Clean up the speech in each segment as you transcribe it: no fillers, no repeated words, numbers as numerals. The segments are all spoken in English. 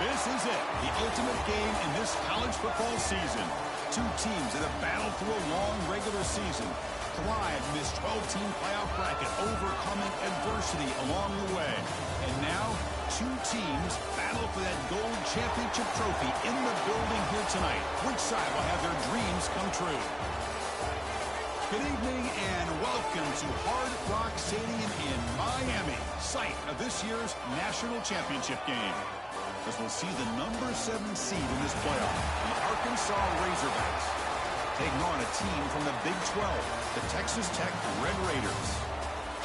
This is it, the ultimate game in this college football season. Two teams that have battled through a long regular season, thrived in this 12-team playoff bracket, overcoming adversity along the way. And now, two teams battle for that gold championship trophy in the building here tonight. Which side will have their dreams come true? Good evening and welcome to Hard Rock Stadium in Miami, site of this year's national championship game. As we'll see the number 7 seed in this playoff, the Arkansas Razorbacks, taking on a team from the Big 12, the Texas Tech Red Raiders.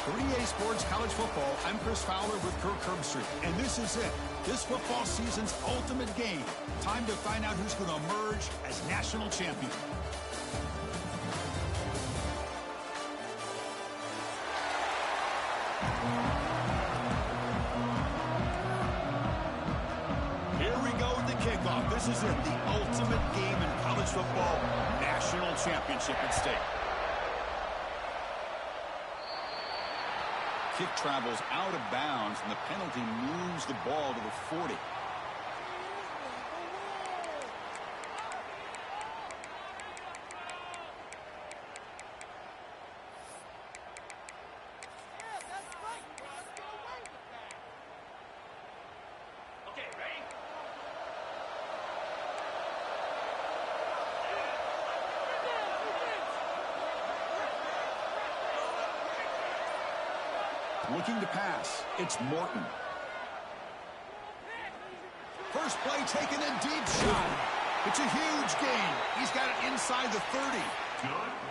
For EA Sports College Football, I'm Chris Fowler with Kirk Herbstreit, and this is it, this football season's ultimate game. Time to find out who's going to emerge as national champion. Here we go with the kickoff. This is it, the ultimate game in college football, national championship at stake. Kick travels out of bounds, and the penalty moves the ball to the 40. Looking to pass, it's Morton. First play taken a deep shot. It's a huge gain. He's got it inside the 30.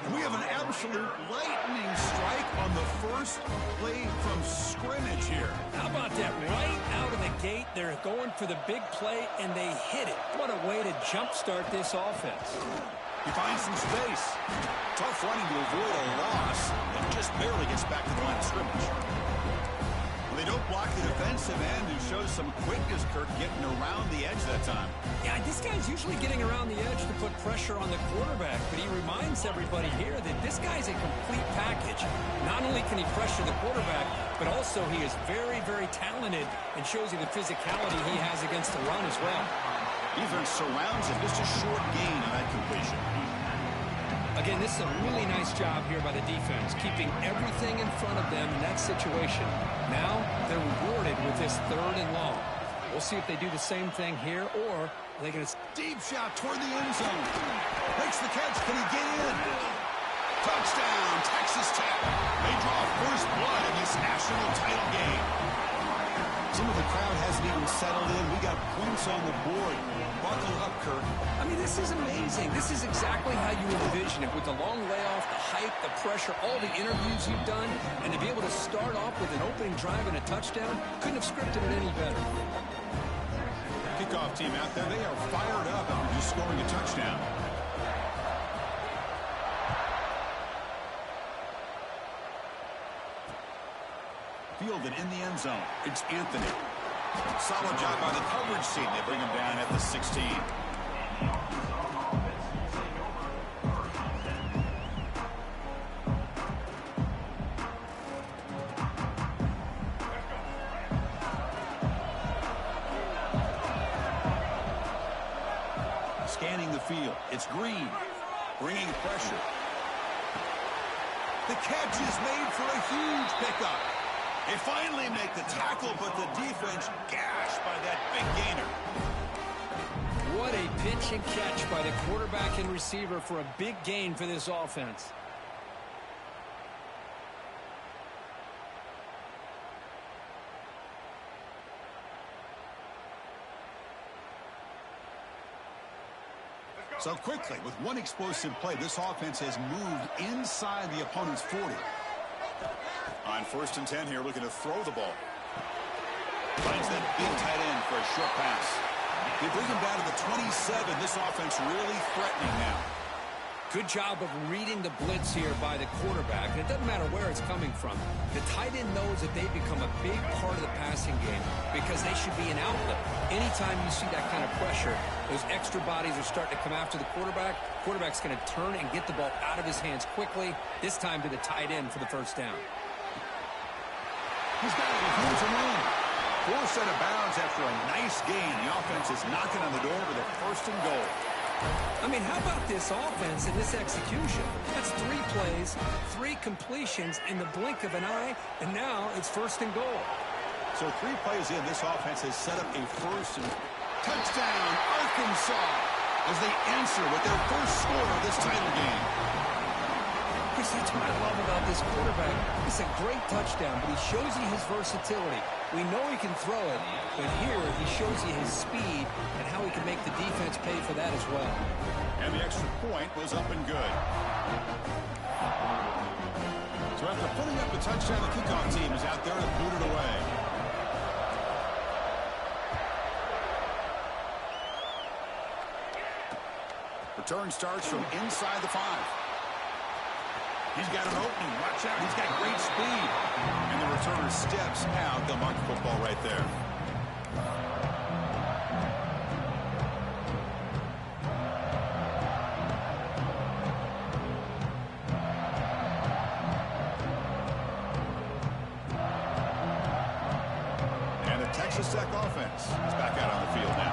And we have an absolute lightning strike on the first play from scrimmage here. How about that? Right out of the gate, they're going for the big play, and they hit it. What a way to jumpstart this offense. He finds some space. Tough running to avoid a loss, and just barely gets back to the line of scrimmage. They don't block the defensive end, who shows some quickness, Kirk, getting around the edge that time. Yeah, this guy's usually getting around the edge to put pressure on the quarterback, but he reminds everybody here that this guy's a complete package. Not only can he pressure the quarterback, but also he is very, very talented and shows you the physicality he has against the run as well. Defense surrounds him, just a short gain on that completion. Again, this is a really nice job here by the defense, keeping everything in front of them in that situation. Now, they're rewarded with this 3rd and long. We'll see if they do the same thing here, or are they going to... Deep shot toward the end zone. Makes the catch. Can he get in? Touchdown, Texas Tech. They draw first blood in this national title game. Some of the crowd hasn't even settled in. We got points on the board. Buckle up, Kirk. I mean, this is amazing. This is exactly how you envision it, with the long layoff, the hype, the pressure, all the interviews you've done, and to be able to start off with an opening drive and a touchdown, couldn't have scripted it any better. Kickoff team out there, they are fired up after just scoring a touchdown. Fielded in the end zone. It's Anthony. Solid job by the coverage team. They bring him down at the 16. Scanning the field. It's Green. Bringing pressure. The catch is made for a huge pickup. They finally make the tackle, but the defense gashed by that big gainer. What a pitch and catch by the quarterback and receiver for a big gain for this offense. So quickly, with one explosive play, this offense has moved inside the opponent's 40. On 1st and 10 here, looking to throw the ball. Finds that big tight end for a short pass. They bring him down to the 27. This offense really threatening now. Good job of reading the blitz here by the quarterback. And it doesn't matter where it's coming from. The tight end knows that they become a big part of the passing game because they should be an outlet. Anytime you see that kind of pressure, those extra bodies are starting to come after the quarterback. Quarterback's going to turn and get the ball out of his hands quickly, this time to the tight end for the first down. He's got it. He's in. Forced out of bounds after a nice gain. The offense is knocking on the door with a first and goal. I mean, how about this offense and this execution? That's 3 plays, 3 completions in the blink of an eye, and now it's first and goal. So 3 plays in, this offense has set up a first and touchdown, Arkansas, as they answer with their first score of this title game. Chris, that's what I love about this quarterback. It's a great touchdown, but he shows you his versatility. We know he can throw it, but here he shows you his speed and how he can make the defense pay for that as well. And the extra point was up and good. So after putting up the touchdown, the kickoff team is out there to boot it away. Return starts from inside the 5. He's got an opening. Watch out. He's got great speed. And the returner steps out. They'll mark the football right there. And the Texas Tech offense is back out on the field now.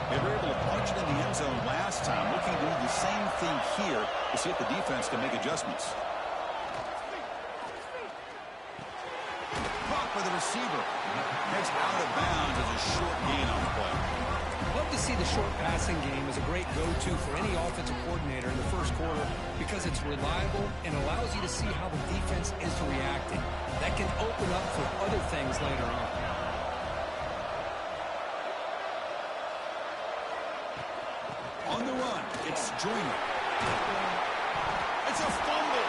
They were able to punch it in the end zone last time. Looking to do the same thing here to see if the defense can make adjustments. Caught by the receiver. Heads out of bounds as a short gain on the play. Love to see the short passing game as a great go-to for any offensive coordinator in the first quarter because it's reliable and allows you to see how the defense is reacting. That can open up for other things later on. On the run, it's Joyner. It's a fumble.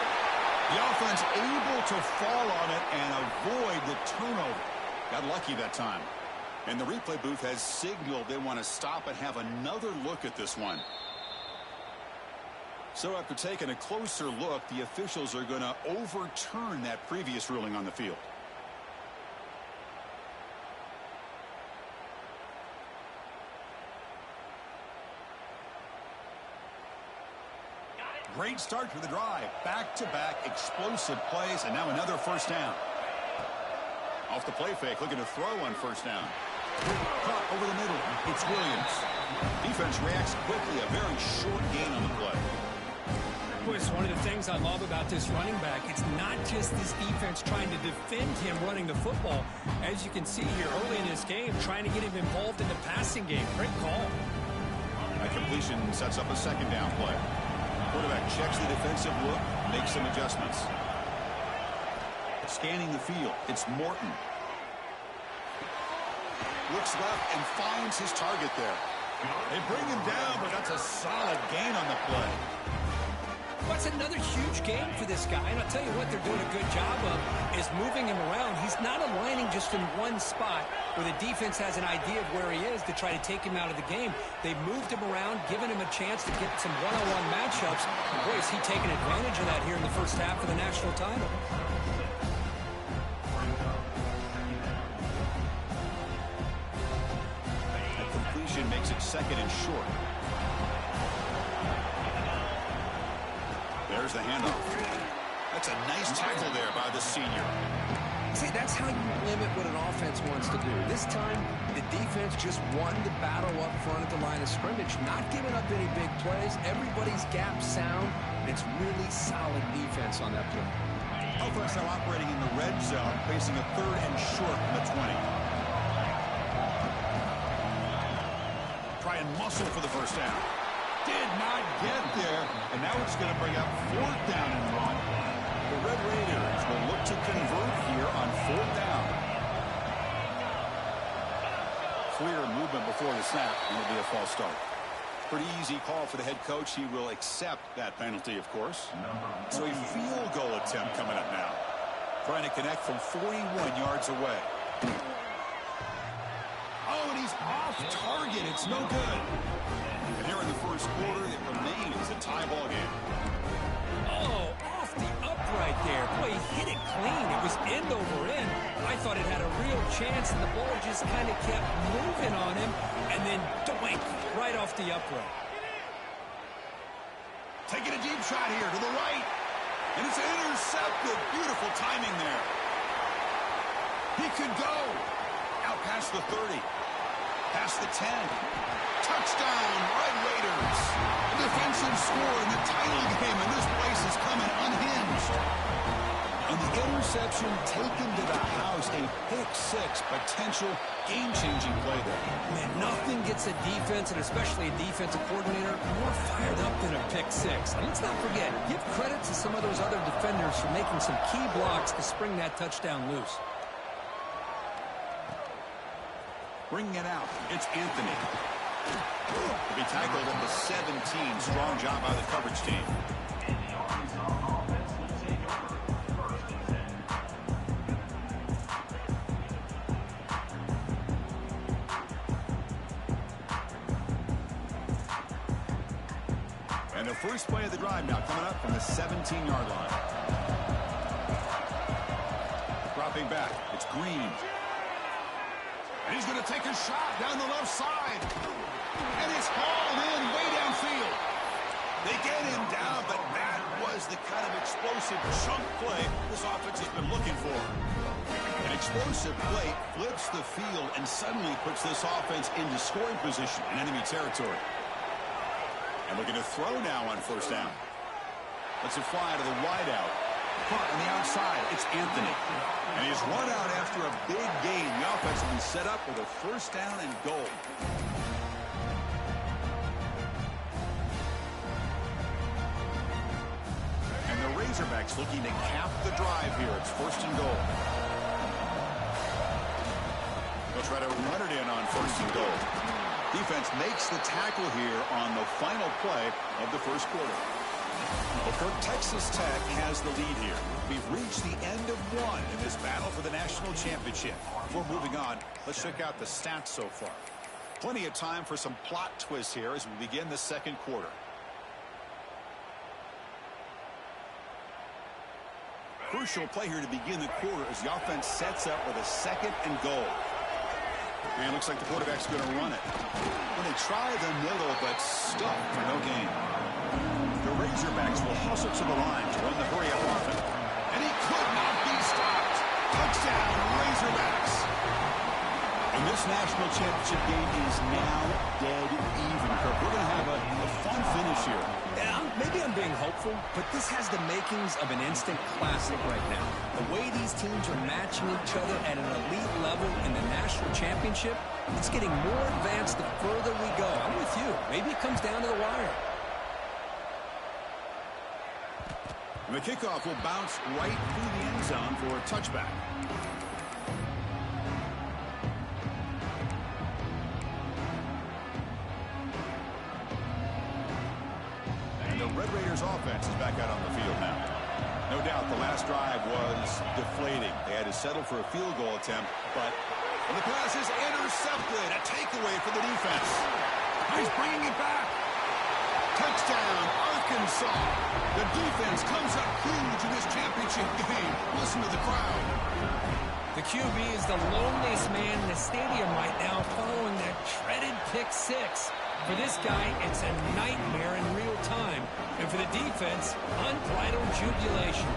The offense able to fall on it and avoid the turnover. Got lucky that time. And the replay booth has signaled they want to stop and have another look at this one. So after taking a closer look, the officials are going to overturn that previous ruling on the field. Great start to the drive. Back-to-back explosive plays, and now another first down. Off the play fake, looking to throw on first down. Caught over the middle. It's Williams. Defense reacts quickly. A very short gain on the play. Boy, it's one of the things I love about this running back. It's not just this defense trying to defend him running the football. As you can see here early in this game, trying to get him involved in the passing game. Great call. That completion sets up a second down play. Quarterback checks the defensive look, makes some adjustments. Scanning the field, it's Morton. Looks left and finds his target there. They bring him down, but that's a solid gain on the play. That's another huge game for this guy, and I'll tell you what they're doing a good job of is moving him around. He's not aligning just in one spot where the defense has an idea of where he is to try to take him out of the game. They've moved him around, given him a chance to get some one-on-one matchups. Boy, is he taking advantage of that here in the first half of the national title. That completion makes it second and short. There's the handoff. That's a nice tackle there by the senior. See, that's how you limit what an offense wants to do. This time, the defense just won the battle up front at the line of scrimmage, not giving up any big plays. Everybody's gap sound. It's really solid defense on that play. Offense now operating in the red zone, facing a third and short from the 20. Try and muscle for the first down. Did not get there, and now it's going to bring up fourth down and run. The Red Raiders will look to convert here on fourth down. Clear movement before the snap, and it'll be a false start. Pretty easy call for the head coach. He will accept that penalty, of course. So a field goal attempt coming up now. Trying to connect from 41 yards away. Oh, and he's off target. It's no good. And here in the first quarter, it remains a tie ball game. Oh, off the upright there. Boy, he hit it clean. It was end over end. I thought it had a real chance, and the ball just kind of kept moving on him, and then doink, right off the upright. Taking a deep shot here to the right. And it's intercepted. Beautiful timing there. He could go. Out past the 30. Past the 10. Touchdown, Red Raiders. A defensive score in the title game, and this place is coming unhinged. And the interception taken to the house, a pick-6 potential game-changing play there. Man, nothing gets a defense, and especially a defensive coordinator, more fired up than a pick-6. And let's not forget, give credit to some of those other defenders for making some key blocks to spring that touchdown loose. Bringing it out, it's Anthony. To be tackled at the 17. Strong job by the coverage team. And the first play of the drive now coming up from the 17-yard line. Dropping back, it's Green. And he's going to take a shot down the left side. And it's hauled in way downfield. They get him down, but that was the kind of explosive chunk play this offense has been looking for. An explosive play flips the field and suddenly puts this offense into scoring position in enemy territory. And looking to throw now on first down. Lets it fly to the wideout. Caught on the outside, it's Anthony. And he's run out after a big gain. The offense will be set up with a first down and goal. And the Razorbacks looking to cap the drive here. It's first and goal. They'll try to run it in on first and goal. Defense makes the tackle here on the final play of the first quarter. Well, Texas Tech has the lead here. We've reached the end of one in this battle for the national championship. Before moving on, let's check out the stats so far. Plenty of time for some plot twists here as we begin the second quarter. Crucial play here to begin the quarter as the offense sets up with a second and goal. And it looks like the quarterback's going to run it. When they try the middle, but stuck for no gain. The Razorbacks will hustle to the line to run the hurry-up offense. And he could not be stopped. Touchdown, Razorbacks. And this national championship game is now dead even, Kirk. We're going to have a fun finish here. Yeah, maybe I'm being hopeful, but this has the makings of an instant classic right now. The way these teams are matching each other at an elite level in the national championship, it's getting more advanced the further we go. I'm with you. Maybe it comes down to the wire. And the kickoff will bounce right through the end zone for a touchback. And the Red Raiders offense is back out on the field now. No doubt the last drive was deflating. They had to settle for a field goal attempt, but the pass is intercepted. A takeaway for the defense. He's bringing it back. Touchdown, Arkansas. The defense comes up huge in this championship game. Listen to the crowd. The QB is the loneliest man in the stadium right now following that dreaded pick-6. For this guy, it's a nightmare in real time. And for the defense, unbridled jubilation.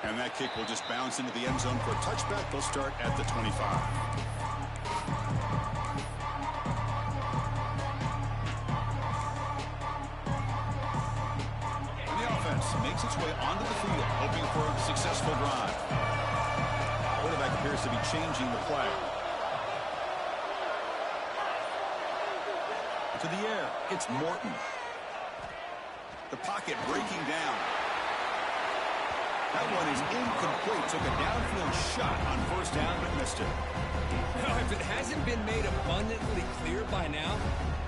And that kick will just bounce into the end zone for a touchback. They'll start at the 25. And the offense makes its way onto the field, hoping for a successful drive. Quarterback appears to be changing the play. To the air, it's Morton. The pocket breaking down. That one is incomplete. Took a downfield shot on first down, but missed it. Now, if it hasn't been made abundantly clear by now,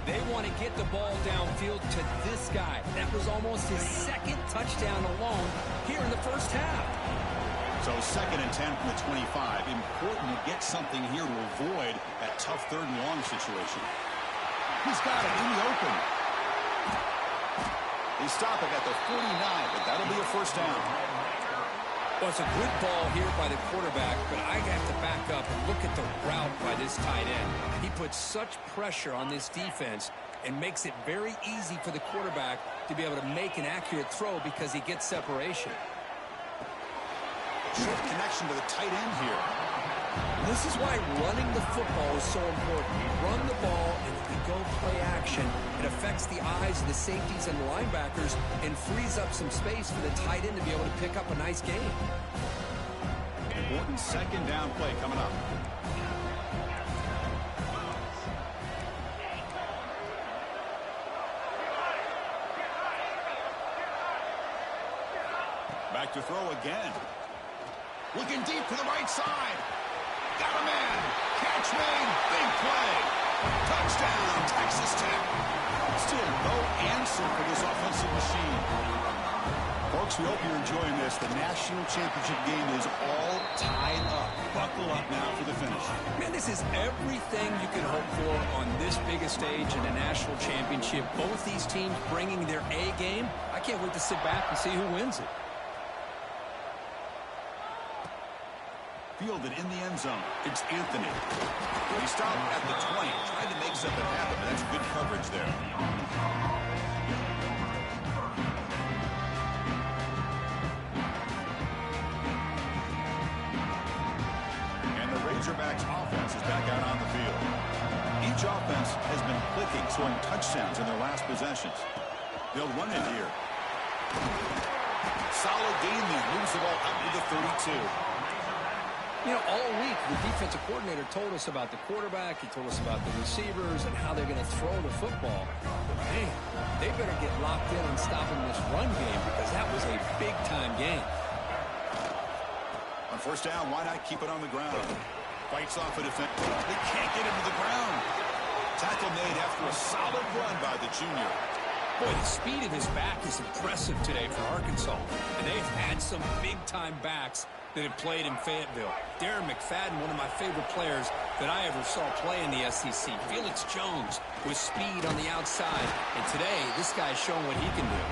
they want to get the ball downfield to this guy. That was almost his second touchdown alone here in the first half. So 2nd and 10 from the 25. Important to get something here to avoid that tough 3rd and long situation. He's got it in the open. They stop it at the 49, but that'll be a first down. Well, it's a good ball here by the quarterback, but I have to back up and look at the route by this tight end. He puts such pressure on this defense and makes it very easy for the quarterback to be able to make an accurate throw because he gets separation. Short connection to the tight end here. This is why running the football is so important. You run the ball, and if you go play action, it affects the eyes of the safeties and the linebackers and frees up some space for the tight end to be able to pick up a nice gain. Important second down play coming up. Back to throw again. Looking deep to the right side. Got a man. Catch made. Big play. Touchdown, Texas Tech. Still no answer for this offensive machine. Folks, we hope you're enjoying this. The national championship game is all tied up. Buckle up now for the finish. Man, this is everything you can hope for on this biggest stage in a national championship. Both these teams bringing their A game. I can't wait to sit back and see who wins it. Fielded in the end zone. It's Anthony. He stopped at the 20. Tried to make something happen, but that's good coverage there. And the Razorbacks offense is back out on the field. Each offense has been clicking, scoring touchdowns in their last possessions. They'll run it here. Solid game there. Moves the ball up to the 32. You know, all week, the defensive coordinator told us about the quarterback. He told us about the receivers and how they're going to throw the football. But, man, they better get locked in on stopping this run game because that was a big-time game. On first down, why not keep it on the ground? Fights off a defense. They can't get him to the ground. Tackle made after a solid run by the junior. Boy, the speed of his back is impressive today for Arkansas. And they've had some big-time backs that have played in Fayetteville. Darren McFadden, one of my favorite players that I ever saw play in the SEC. Felix Jones with speed on the outside. And today, this guy's showing what he can do.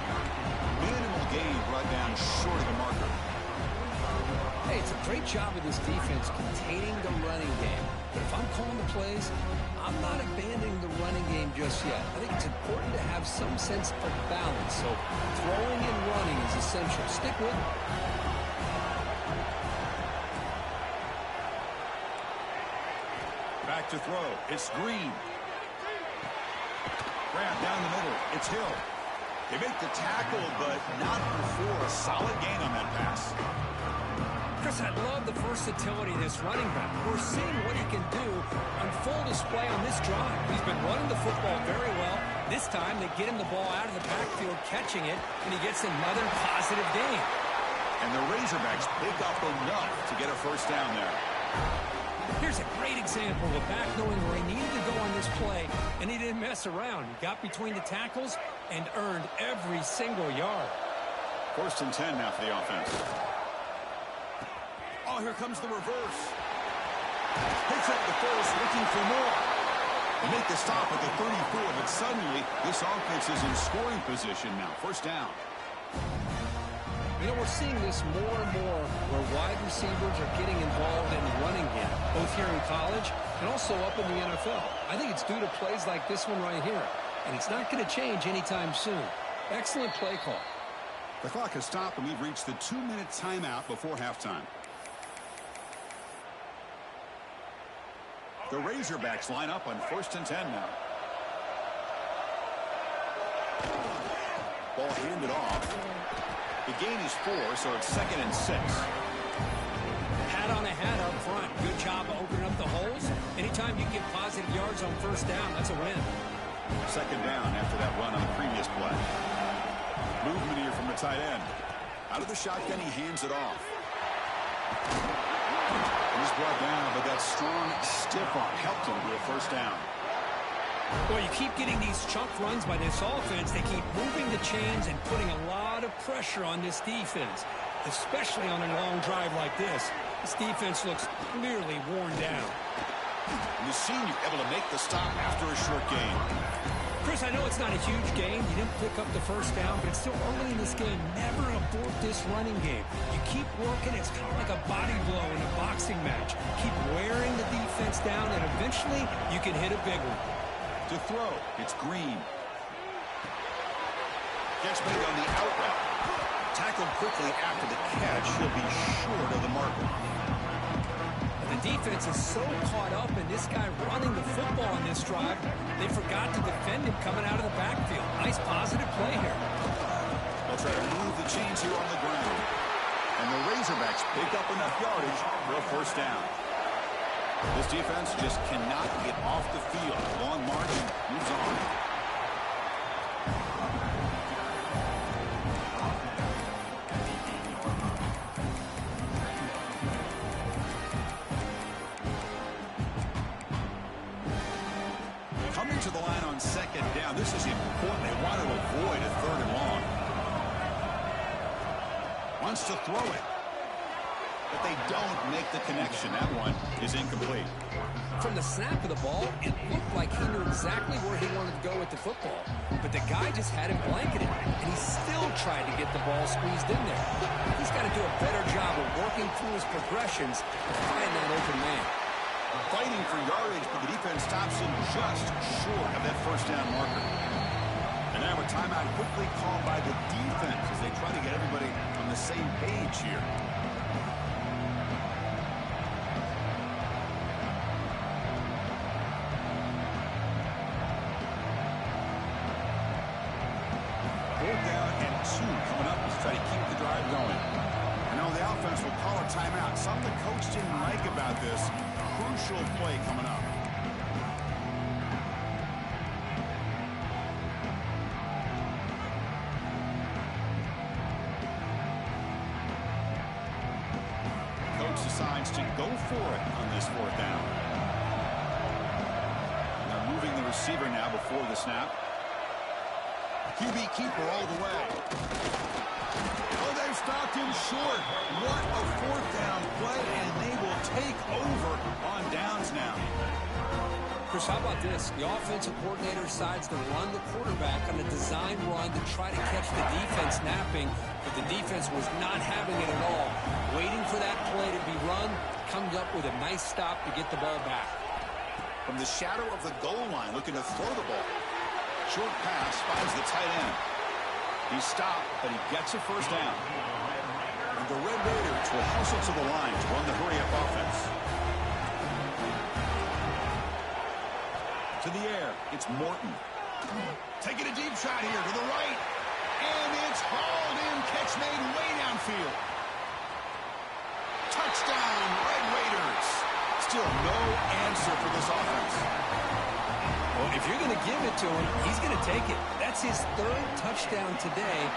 Minimal gain brought down short of the marker. Hey, it's a great job of this defense containing the running game. But if I'm calling the plays, I'm not abandoning the running game just yet. I think it's important to have some sense of balance. So throwing and running is essential. Stick with it. Back to throw. It's Green. Grab down the middle. It's Hill. They make the tackle, but not before a solid gain on that pass. Chris, I love the versatility of this running back. We're seeing what he can do on full display on this drive. He's been running the football very well. This time, they get him the ball out of the backfield, catching it, and he gets another positive gain. And the Razorbacks pick up enough to get a first down there. Here's a great example of a back knowing where he needed to go on this play, and he didn't mess around. He got between the tackles and earned every single yard. First and 10 now for the offense. Oh, here comes the reverse. Picks up the first, looking for more. They make the stop at the 34, but suddenly this offense is in scoring position now. First down. You know, we're seeing this more and more where wide receivers are getting involved in the running game, both here in college and also up in the NFL. I think it's due to plays like this one right here, and it's not going to change anytime soon. Excellent play call. The clock has stopped, and we've reached the 2-minute timeout before halftime. The Razorbacks line up on first and 10 now. Ball handed off. The gain is 4, so it's second and 6. Hat on a hat up front. Good job of opening up the holes. Anytime you get positive yards on first down, that's a win. Second down after that run on the previous play. Movement here from the tight end. Out of the shotgun, he hands it off. He's brought down, but that strong, stiff arm helped him to a first down. Well, you keep getting these chunk runs by this offense. They keep moving the chains and putting a lot of pressure on this defense, especially on a long drive like this. This defense looks clearly worn down. And the senior able to make the stop after a short gain. Chris, I know it's not a huge gain. You didn't pick up the first down, but it's still early in this game. Never abort this running game. You keep working. It's kind of like a body blow in a boxing match. Keep wearing the defense down, and eventually you can hit a big one. To throw, it's Green. Gets made on the out route. Tackled quickly after the catch. He'll be short of the marker. The defense is so caught up in this guy running the football in this drive, they forgot to defend him coming out of the backfield. Nice positive play here. They'll try to move the chains here on the ground. And the Razorbacks pick up enough yardage for a first down. This defense just cannot get off the field. Long march moves on. Coming to the line on second down. This is important. They want to avoid a third and long. Wants to throw it. But they don't make the connection. That one is incomplete. From the snap of the ball, it looked like he knew exactly where he wanted to go with the football. But the guy just had him blanketed, and he still tried to get the ball squeezed in there. He's got to do a better job of working through his progressions to find that open man. Fighting for yardage, but the defense stops him just short of that first down marker. And now a timeout quickly called by the defense as they try to get everybody on the same page here. Fourth down and 2 coming up to try to keep the drive going. And now the offense will call a timeout. Something the coach didn't like about this. Crucial play coming up. Coach decides to go for it on this fourth down. Now moving the receiver now before the snap. QB keeper all the way. Oh, they've stopped him short. What a fourth down play, and they will take over on downs now. Chris, how about this? The offensive coordinator decides to run the quarterback on a design run to try to catch the defense napping, but the defense was not having it at all. Waiting for that play to be run, comes up with a nice stop to get the ball back. From the shadow of the goal line, looking to throw the ball. Short pass finds the tight end. He stopped, but he gets a first down. And the Red Raiders will hustle to the line to run the hurry-up offense. To the air, it's Morton. Taking a deep shot here to the right. And it's hauled in. Catch made way downfield. Touchdown, Red Raiders. Still no answer for this offense. Well, if you're going to give it to him, he's going to take it. That's his third touchdown today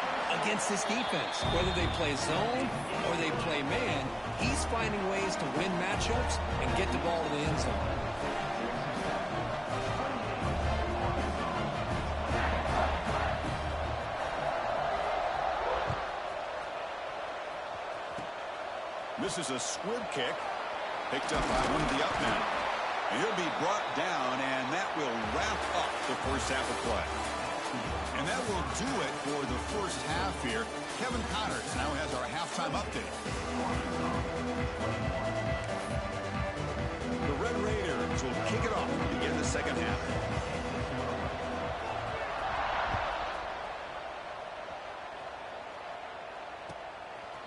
against this defense. Whether they play zone or they play man, he's finding ways to win matchups and get the ball to the end zone. This is a squib kick. Picked up by one of the up men. And he'll be brought down, and that will wrap up the first half of play. And that will do it for the first half here. Kevin Connors now has our halftime update. The Red Raiders will kick it off to begin the second half.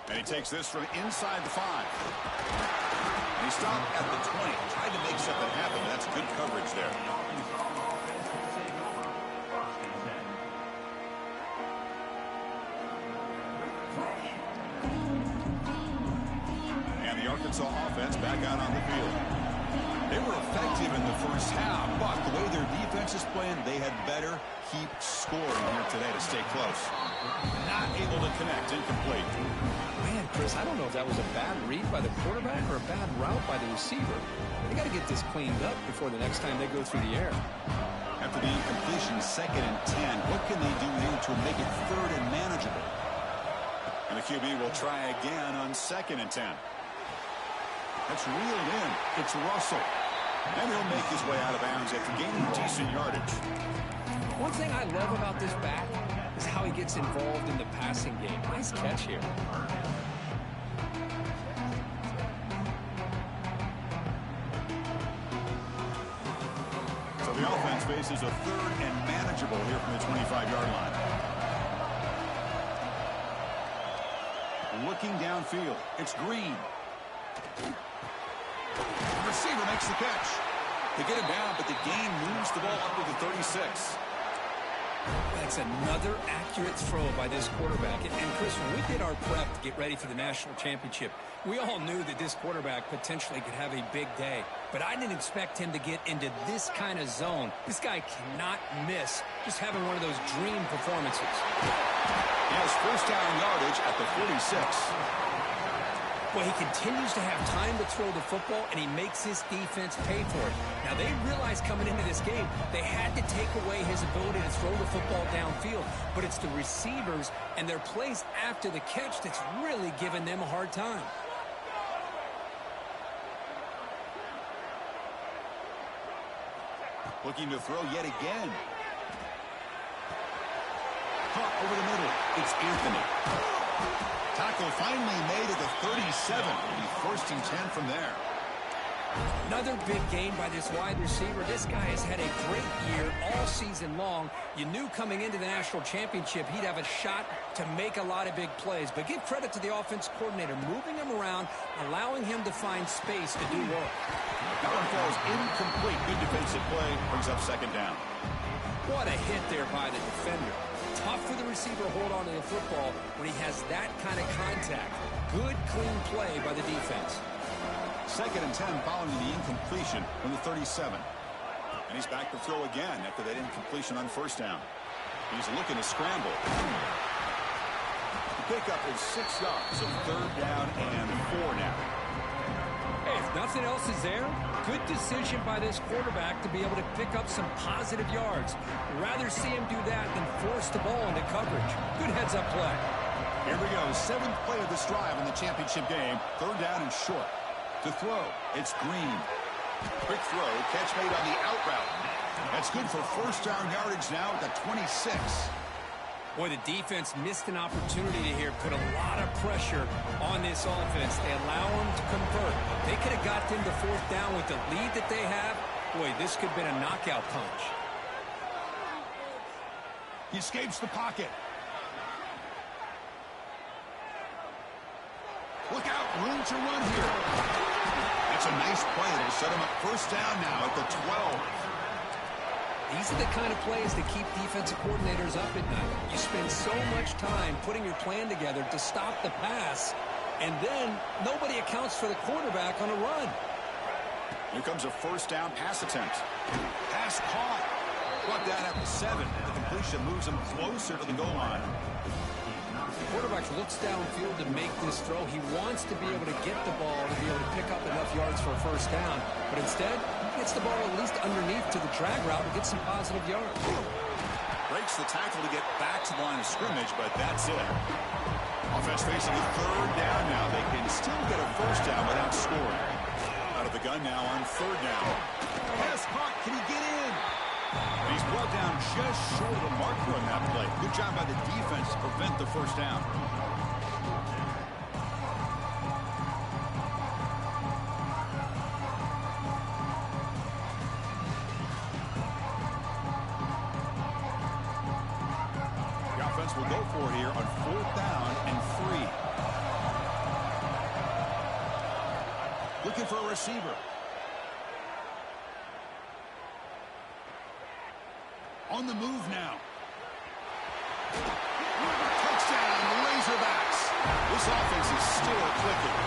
And he takes this from inside the 5. He stopped at the 20, tried to make something happen. That's good coverage there. And the Arkansas offense back out on the field. They were effective in the first half, but the way their defense is playing, they had better keep scoring here today to stay close. Not able to connect, incomplete. Man, Chris, I don't know if that was a bad read by the quarterback or a bad route by the receiver. They got to get this cleaned up before the next time they go through the air. After the incompletion, 2nd and 10, what can they do here to make it 3rd and manageable? And the QB will try again on 2nd and 10. That's reeled in. It's Russell. And he'll make his way out of bounds after gaining decent yardage. One thing I love about this back is how he gets involved in the passing game. Nice catch here. So the offense faces a 3rd and manageable here from the 25-yard line. looking downfield. It's Green. The receiver makes the catch. They get him down, but the gain moves the ball up to the 36. That's another accurate throw by this quarterback. And Chris, when we did our prep to get ready for the national championship, we all knew that this quarterback potentially could have a big day. But I didn't expect him to get into this kind of zone. This guy cannot miss just having one of those dream performances. He has first down yardage at the 46. Well, he continues to have time to throw the football, and he makes his defense pay for it. Now, they realized coming into this game they had to take away his ability to throw the football downfield, but it's the receivers and their plays after the catch that's really giving them a hard time. Looking to throw yet again. Caught over the middle. It's Anthony. Tackle finally made at the 37. It'll be first and 10 from there. Another big game by this wide receiver. This guy has had a great year all season long. You knew coming into the national championship he'd have a shot to make a lot of big plays. But give credit to the offense coordinator, moving him around, allowing him to find space to do work. That one falls incomplete. Good defensive play. Brings up second down. What a hit there by the defender. Tough for the receiver to hold on to the football when he has that kind of contact. Good, clean play by the defense. Second and 10 following the incompletion from the 37. And he's back to throw again after that incompletion on first down. He's looking to scramble. The pickup is 6 yards, so third down and 4 now. Hey, if nothing else is there, good decision by this quarterback to be able to pick up some positive yards. Rather see him do that than force the ball into coverage. Good heads-up play. Here we go, 7th play of this drive in the championship game. Third down and short. To throw, it's Green. Quick throw, catch made on the out route. That's good for first down yardage now at the 26. Boy, the defense missed an opportunity to here put a lot of pressure on this offense. They allow them to convert. They could have got them to fourth down with the lead that they have. Boy, this could have been a knockout punch. He escapes the pocket. Look out, room to run here. That's a nice play. It'll set him up first down now at the 12. These are the kind of plays that keep defensive coordinators up at night. You spend so much time putting your plan together to stop the pass, and then nobody accounts for the quarterback on a run. Here comes a first down pass attempt. Pass caught. Brought down at the 7. The completion moves him closer to the goal line. The quarterback looks downfield to make this throw. He wants to be able to get the ball to be able to pick up enough yards for a first down. But instead, he gets the ball at least underneath to the drag route and get some positive yards. Breaks the tackle to get back to the line of scrimmage, but that's it. Offense facing a third down now. They can still get a first down without scoring. Out of the gun now on third down. Pass caught. Can he get in? And he's brought down just short of the marker on that play. Good job by the defense to prevent the first down. The offense will go for it here on fourth down and 3. Looking for a receiver. On the move now. Touchdown, Razorbacks. This offense is still clicking.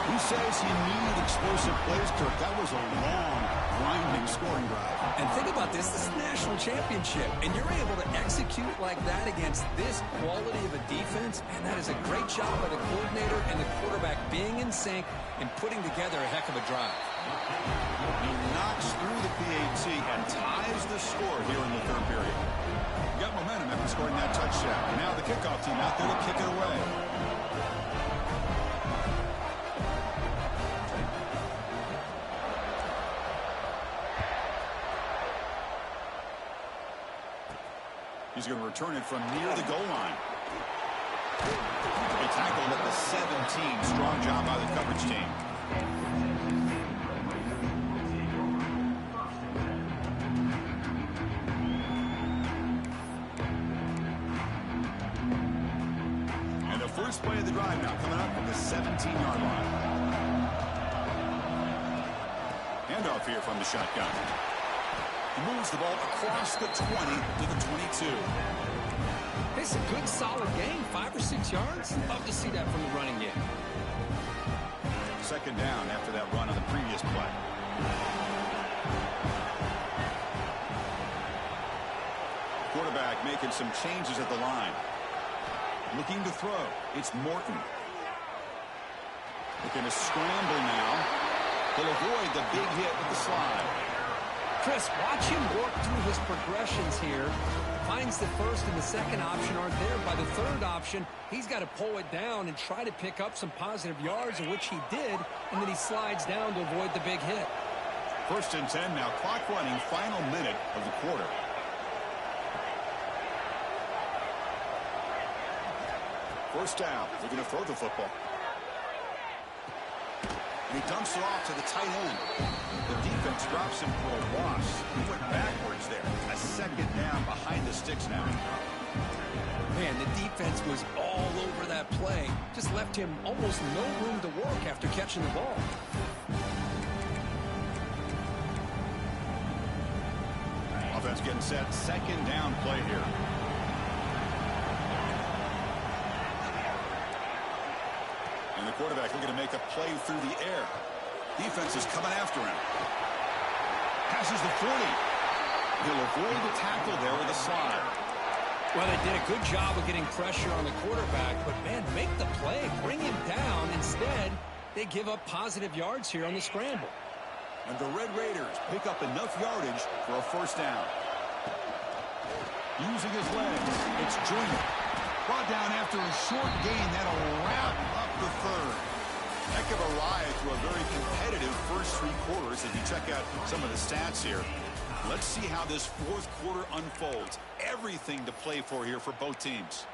Who says you need explosive plays, Kirk? That was a long, grinding scoring drive. And think about this. This is the national championship, and you're able to execute like that against this quality of a defense, and that is a great job by the coordinator and the quarterback being in sync and putting together a heck of a drive. He knocks through the PAT and ties the score here in the third period. Got momentum after scoring that touchdown. Now the kickoff team out there to kick it away. He's going to return it from near the goal line. They tackled at the 17. Strong job by the coverage team. first play of the drive now coming up at the 17-yard line. Handoff here from the shotgun. He moves the ball across the 20 to the 22. It's a good, solid game. 5 or 6 yards. Love to see that from the running game. Second down after that run on the previous play. Quarterback making some changes at the line. Looking to throw. It's Morton. Looking to scramble now. He'll avoid the big hit with the slide. Chris, watch him work through his progressions here. Finds the first and the second option aren't there. By the third option, he's got to pull it down and try to pick up some positive yards, in which he did, and then he slides down to avoid the big hit. First and 10 now. Clock running. Final minute of the quarter. First down. They're going to throw the football. And he dumps it off to the tight end. The defense drops him for a loss. He went backwards there. A second down behind the sticks now. Man, the defense was all over that play. Just left him almost no room to work after catching the ball. Offense getting set. Second down play here. And the quarterback looking to make a play through the air. Defense is coming after him. Passes the 40. He'll avoid the tackle there with a slide. Well, they did a good job of getting pressure on the quarterback, but, man, make the play. Bring him down. Instead, they give up positive yards here on the scramble. And the Red Raiders pick up enough yardage for a first down. Using his legs, it's Junior. Brought down after a short gain. That'll wrap up the third. Heck of a ride through a very competitive first 3 quarters. If you check out some of the stats here, let's see how this fourth quarter unfolds. Everything to play for here for both teams.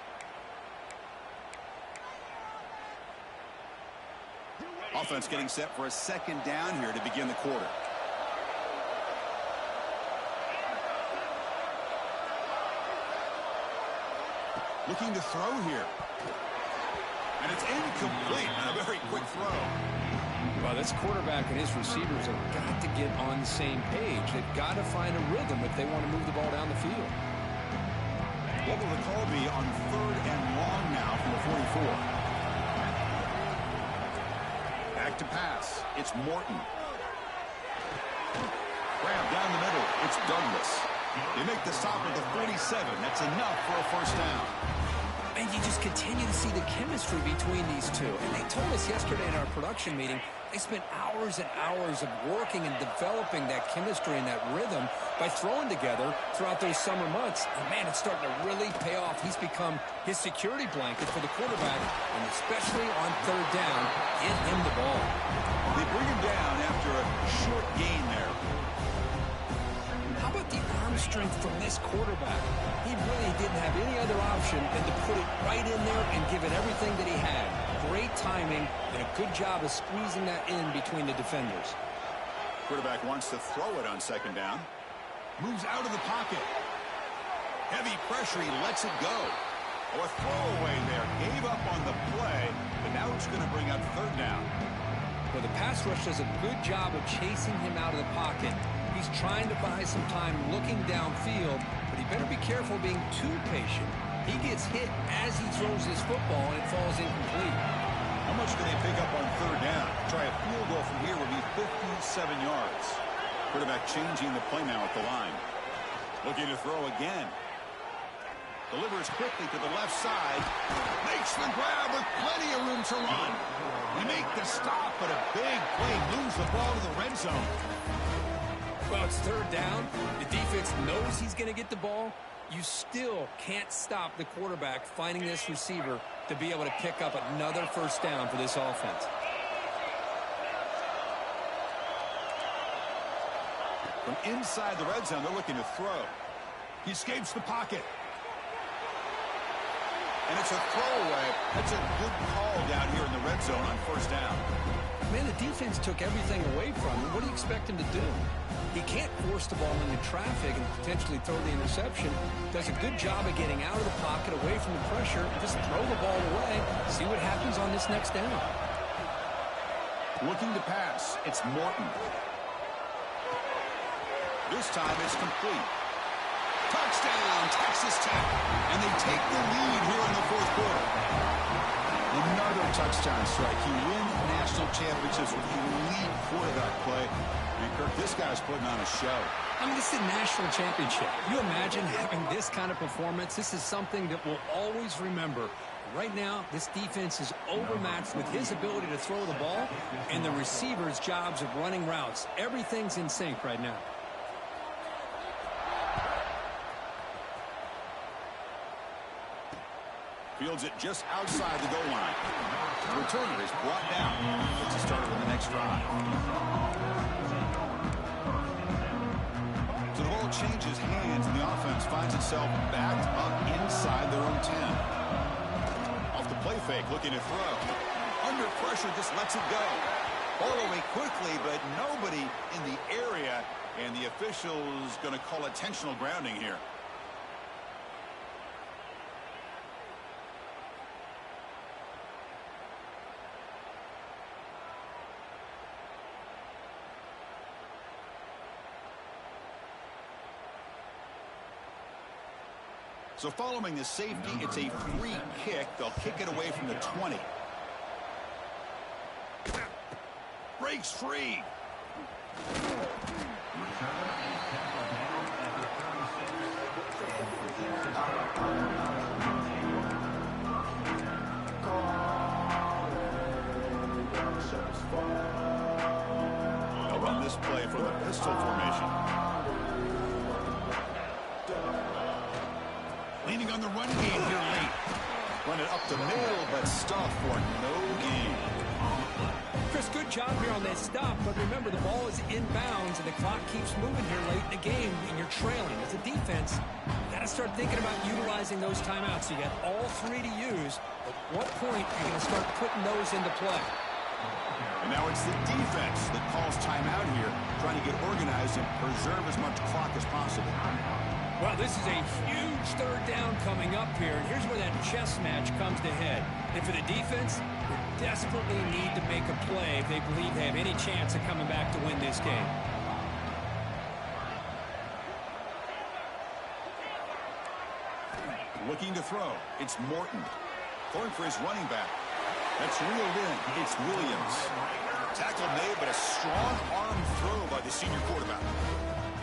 Offense getting set for a second down here to begin the quarter. Looking to throw here. And it's incomplete on a very quick throw. Well, this quarterback and his receivers have got to get on the same page. They've got to find a rhythm if they want to move the ball down the field. What will the call be on third and long now from the 44? Back to pass. It's Morton. Grab down the middle. It's Douglas. They make the stop at the 47. That's enough for a first down. And you just continue to see the chemistry between these two. And they told us yesterday in our production meeting, they spent hours and hours of working and developing that chemistry and that rhythm by throwing together throughout those summer months. And, man, it's starting to really pay off. He's become his security blanket for the quarterback, and especially on third down, get him the ball. They bring him down after a short gain there. How about the arm strength from this quarterback? He really didn't have any other option than to put it right in there and give it everything that he had. Great timing and a good job of squeezing that in between the defenders. Quarterback wants to throw it on second down. Moves out of the pocket. Heavy pressure. He lets it go. Oh, a throwaway there. Gave up on the play, but now it's going to bring up third down. Well, the pass rush does a good job of chasing him out of the pocket. He's trying to buy some time looking downfield, but he better be careful being too patient. He gets hit as he throws this football, and it falls incomplete. How much can they pick up on third down? Try a field goal from here would be 57 yards. Quarterback changing the play now at the line. Looking to throw again. Delivers quickly to the left side. Makes the grab with plenty of room to run. They make the stop, but a big play moves the ball to the red zone. Well, it's third down. The defense knows he's going to get the ball. You still can't stop the quarterback finding this receiver to be able to pick up another first down for this offense. From inside the red zone, they're looking to throw. He escapes the pocket. And it's a throwaway. That's a good call down here in the red zone on first down. Man, the defense took everything away from him. What do you expect him to do? He can't force the ball into traffic and potentially throw the interception. Does a good job of getting out of the pocket, away from the pressure, and just throw the ball away. See what happens on this next down. Looking to pass. It's Morton. This time it's complete. Touchdown, Texas Tech. And they take the lead here in the fourth quarter. Another touchdown strike. You win national championships with elite quarterback play. And Kirk, this guy's putting on a show. I mean, this is a national championship. You imagine having this kind of performance? This is something that we'll always remember. Right now, this defense is overmatched with his ability to throw the ball and the receivers' jobs of running routes. Everything's in sync right now. Fields it just outside the goal line. The returner is brought down. Gets a start on the next drive. So the ball changes hands, and the offense finds itself backed up inside their own 10. Off the play fake, looking to throw. Under pressure, just lets it go. Ball away quickly, but nobody in the area, and the official's going to call intentional grounding here. So following the safety, it's a free kick. They'll kick it away from the 20. Breaks free. They'll run this play from the pistol formation. Leaning on the run game here late. Run it up the middle, but stuff for no gain. Chris, good job here on that stop, but remember, the ball is inbounds, and the clock keeps moving here late in the game, and you're trailing. As a defense, you got to start thinking about utilizing those timeouts. You got all three to use. At what point are you going to start putting those into play? And now it's the defense that calls timeout here, trying to get organized and preserve as much clock as possible. Well, this is a huge third down coming up here, and here's where that chess match comes to head. And for the defense, they desperately need to make a play if they believe they have any chance of coming back to win this game. Looking to throw. It's Morton. Throwing for his running back. That's reeled in. It's Williams. Tackle made, but a strong arm throw by the senior quarterback.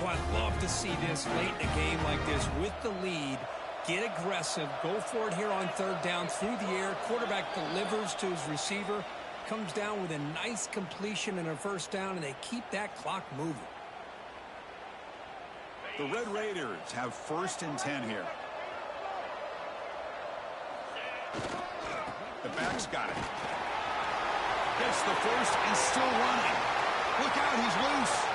Well, I'd love to see this late in a game like this with the lead. Get aggressive. Go for it here on third down through the air. Quarterback delivers to his receiver. Comes down with a nice completion and a first down, and they keep that clock moving. The Red Raiders have 1st and 10 here. The back's got it. Gets the first and still running. Look out, he's loose.